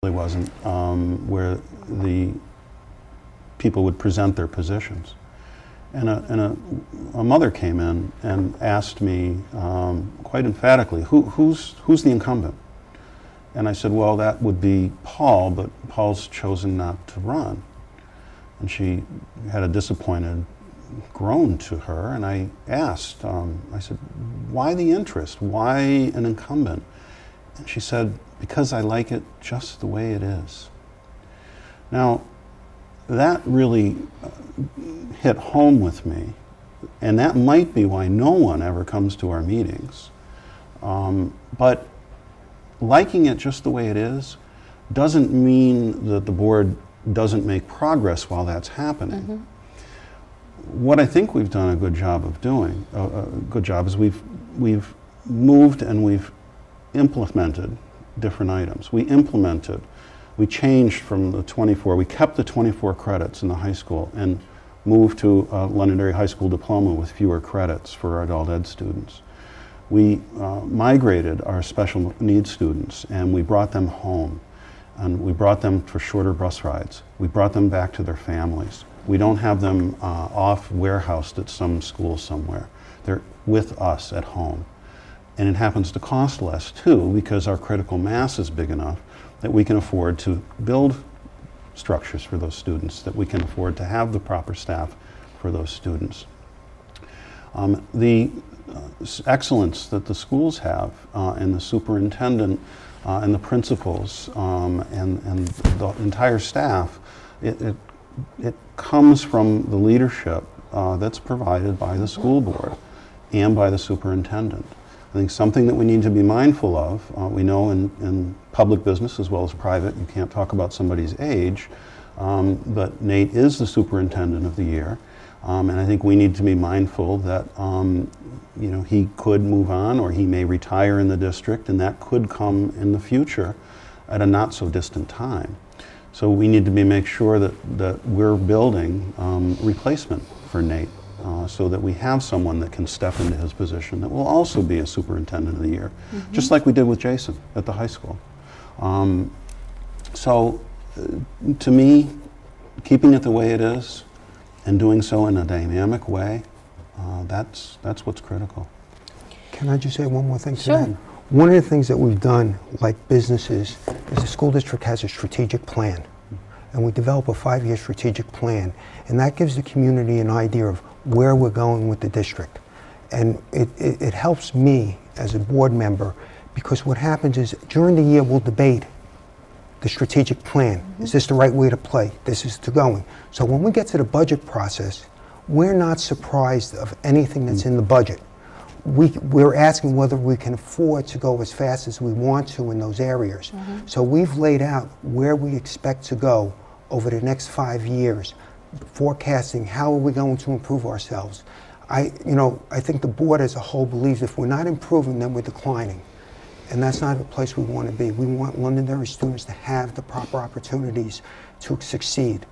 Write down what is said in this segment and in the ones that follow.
really wasn't, where the people would present their positions. And a mother came in and asked me quite emphatically, who's the incumbent? And I said, well, that would be Paul, but Paul's chosen not to run. And she had a disappointed groan to her, and I asked, I said, why the interest? Why an incumbent? And she said, because I like it just the way it is. Now, that really hit home with me, and that might be why no one ever comes to our meetings. But liking it just the way it is doesn't mean that the board doesn't make progress while that's happening. Mm-hmm. What I think we've done a good job of doing, is we've moved and we've implemented different items. We changed from the 24, we kept the 24 credits in the high school and moved to a Londonderry High School diploma with fewer credits for our adult ed students. We migrated our special needs students and we brought them home, and we brought them for shorter bus rides. We brought them back to their families. We don't have them off warehoused at some school somewhere. They're with us at home. And it happens to cost less too, because our critical mass is big enough that we can afford to build structures for those students, that we can afford to have the proper staff for those students. The excellence that the schools have, and the superintendent and the principals and the entire staff, it comes from the leadership that's provided by the school board and by the superintendent. I think something that we need to be mindful of, we know in public business as well as private, you can't talk about somebody's age, but Nate is the superintendent of the year, and I think we need to be mindful that you know, he could move on or he may retire in the district, and that could come in the future at a not so distant time. So we need to make sure that we're building replacement for Nate. So that we have someone that can step into his position that will also be a superintendent of the year, mm-hmm. just like we did with Jason at the high school. To me, keeping it the way it is and doing so in a dynamic way, that's what's critical. Can I just say one more thing to Sure. that? One of the things that we've done, like businesses, is the school district has a strategic plan. And we develop a 5-year strategic plan. And that gives the community an idea of where we're going with the district. And it helps me as a board member, because what happens is during the year we'll debate the strategic plan. Mm-hmm. Is this the right way to play? This is to going. So when we get to the budget process, we're not surprised of anything that's in the budget. We're asking whether we can afford to go as fast as we want to in those areas. Mm-hmm. So we've laid out where we expect to go over the next 5 years, forecasting how are we going to improve ourselves. I think the board as a whole believes if we're not improving, then we're declining. And that's not the place we want to be. We want Londonderry students to have the proper opportunities to succeed.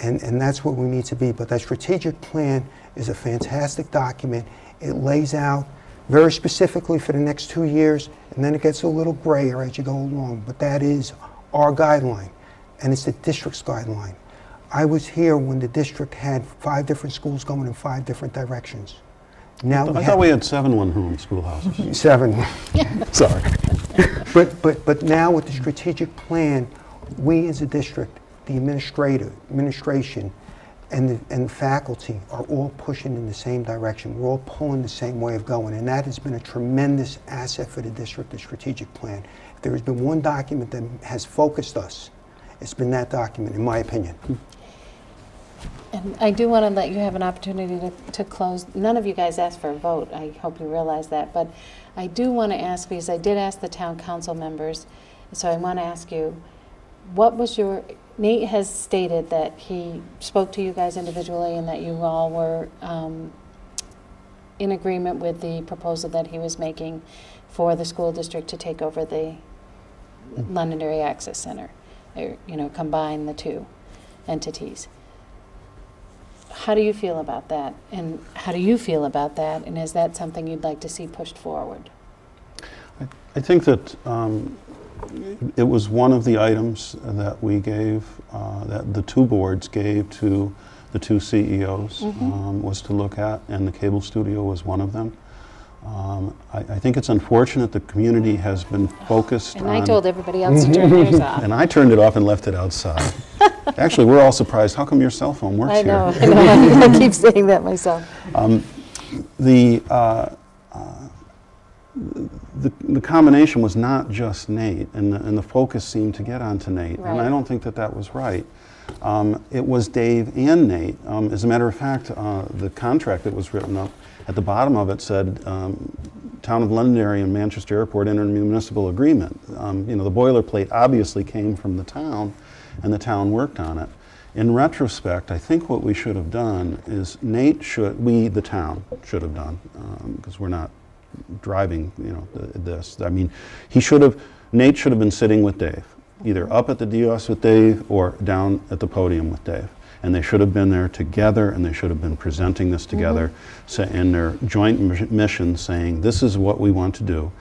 And that's what we need to be. But that strategic plan is a fantastic document. It lays out very specifically for the next 2 years, and then it gets a little grayer as you go along. But that is our guideline, and it's the district's guideline. I was here when the district had 5 different schools going in 5 different directions. Now I thought we had 7 one-room schoolhouses. 7. Sorry. But now with the strategic plan, we as a district, the administration, and the faculty are all pushing in the same direction. We're all pulling the same way of going, and that has been a tremendous asset for the district, the strategic plan. If there has been one document that has focused us, it's been that document, in my opinion. And I do want to let you have an opportunity to close. None of you guys asked for a vote. I hope you realize that. But I do want to ask, because I did ask the town council members, so I want to ask you, what was your... Nate has stated that he spoke to you guys individually and that you all were in agreement with the proposal that he was making for the school district to take over the Londonderry Access Center, or, combine the 2 entities. How do you feel about that? And how do you feel about that? And is that something you'd like to see pushed forward? I think that It was one of the items that we gave, that the two boards gave to the two CEOs, was to look at, and the cable studio was one of them. I think it's unfortunate the community has been focused on... And I told everybody else to turn theirs off. And I turned it off and left it outside. Actually, we're all surprised. How come your cell phone works here? I know. I keep saying that myself. The combination was not just Nate, and the focus seemed to get onto Nate, Right. and I don't think that that was right. It was Dave and Nate. As a matter of fact, the contract that was written up, at the bottom of it said, Town of Londonderry and Manchester Airport intermunicipal agreement. You know, the boilerplate obviously came from the town, and the town worked on it. In retrospect, I think what we should have done is we, the town, should have done, because we're not driving, you know, this. I mean, Nate should have been sitting with Dave, either up at the DOS with Dave or down at the podium with Dave. And they should have been there together, and they should have been presenting this together in their joint mission, saying, this is what we want to do.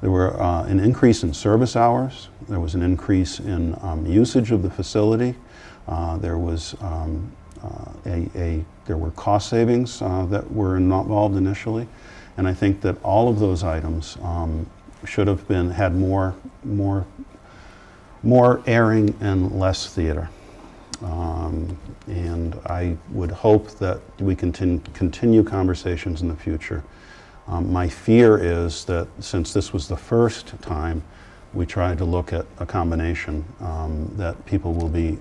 There were an increase in service hours. There was an increase in usage of the facility. There was there were cost savings that were involved initially, and I think that all of those items should have had more airing and less theater. And I would hope that we continue conversations in the future. My fear is that since this was the first time we tried to look at a combination, that people will be,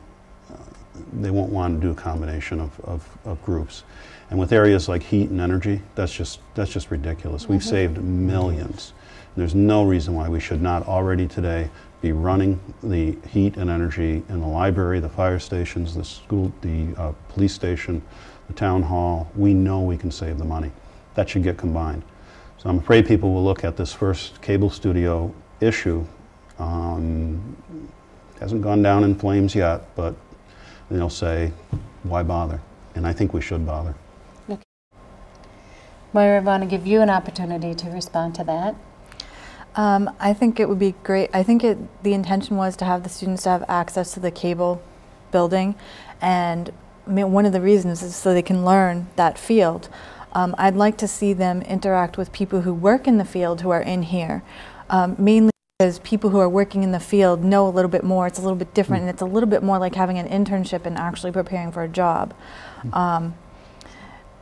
they won't want to do a combination of groups. And with areas like heat and energy, that's just ridiculous. We've saved millions. There's no reason why we should not already today be running the heat and energy in the library, the fire stations, the school, the police station, the town hall. We know we can save the money. That should get combined. So I'm afraid people will look at this first cable studio issue. Hasn't gone down in flames yet, but they'll say, why bother? And I think we should bother. Okay. Moira, I want to give you an opportunity to respond to that. I think it would be great. I think the intention was to have the students to have access to the cable building, and I mean, one of the reasons is so they can learn that field. I'd like to see them interact with people who work in the field who are in here, mainly because people who are working in the field know a little bit more. It's a little bit different, and it's a little bit more like having an internship and actually preparing for a job.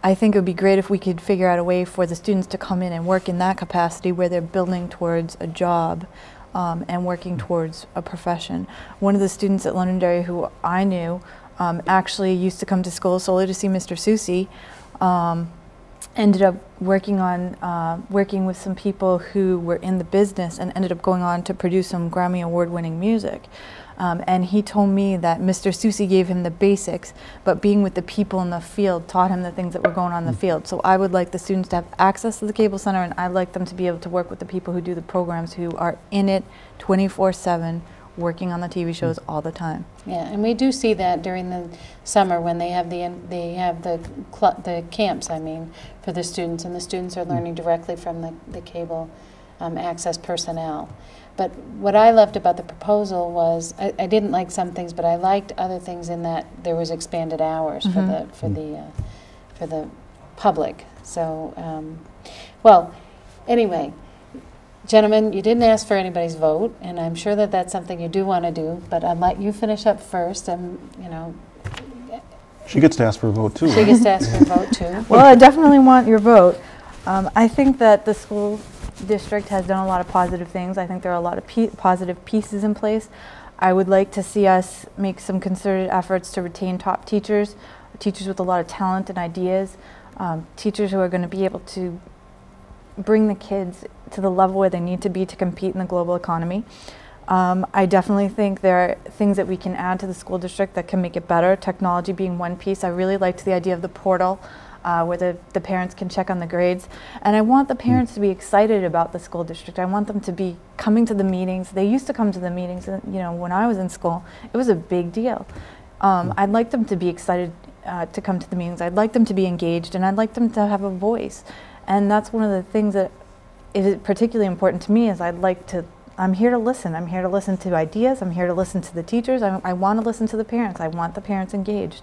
I think it would be great if we could figure out a way for the students to come in and work in that capacity where they're building towards a job and working towards a profession. One of the students at Londonderry who I knew actually used to come to school solely to see Mr. Susi, ended up working with some people who were in the business and ended up going on to produce some Grammy Award-winning music. And he told me that Mr. Susi gave him the basics, but being with the people in the field taught him the things that were going on in the field. So I would like the students to have access to the cable center, and I'd like them to be able to work with the people who do the programs, who are in it 24/7, working on the TV shows all the time. Yeah, and we do see that during the summer when they have the camps, I mean, for the students, and the students are learning directly from the cable access personnel. But what I loved about the proposal was, I didn't like some things, but I liked other things in that there was expanded hours for the public. So, well, anyway, gentlemen, you didn't ask for anybody's vote, and I'm sure that that's something you do want to do. But I'd let you finish up first, and you know. She gets to ask for a vote too. She right? gets to ask for a vote too. Well, I definitely want your vote. I think that the school district has done a lot of positive things. I think there are a lot of positive pieces in place. I would like to see us make some concerted efforts to retain top teachers, teachers with a lot of talent and ideas, teachers who are going to be able to bring the kids to the level where they need to be to compete in the global economy. I definitely think there are things that we can add to the school district that can make it better, technology being one piece. I really liked the idea of the portal where the parents can check on the grades. And I want the parents to be excited about the school district. I want them to be coming to the meetings. They used to come to the meetings, you know, when I was in school. It was a big deal. I'd like them to be excited to come to the meetings. I'd like them to be engaged, and I'd like them to have a voice. And that's one of the things that is particularly important to me, is I'd like to I'm here to listen. I'm here to listen to ideas. I'm here to listen to the teachers. I want to listen to the parents. I want the parents engaged.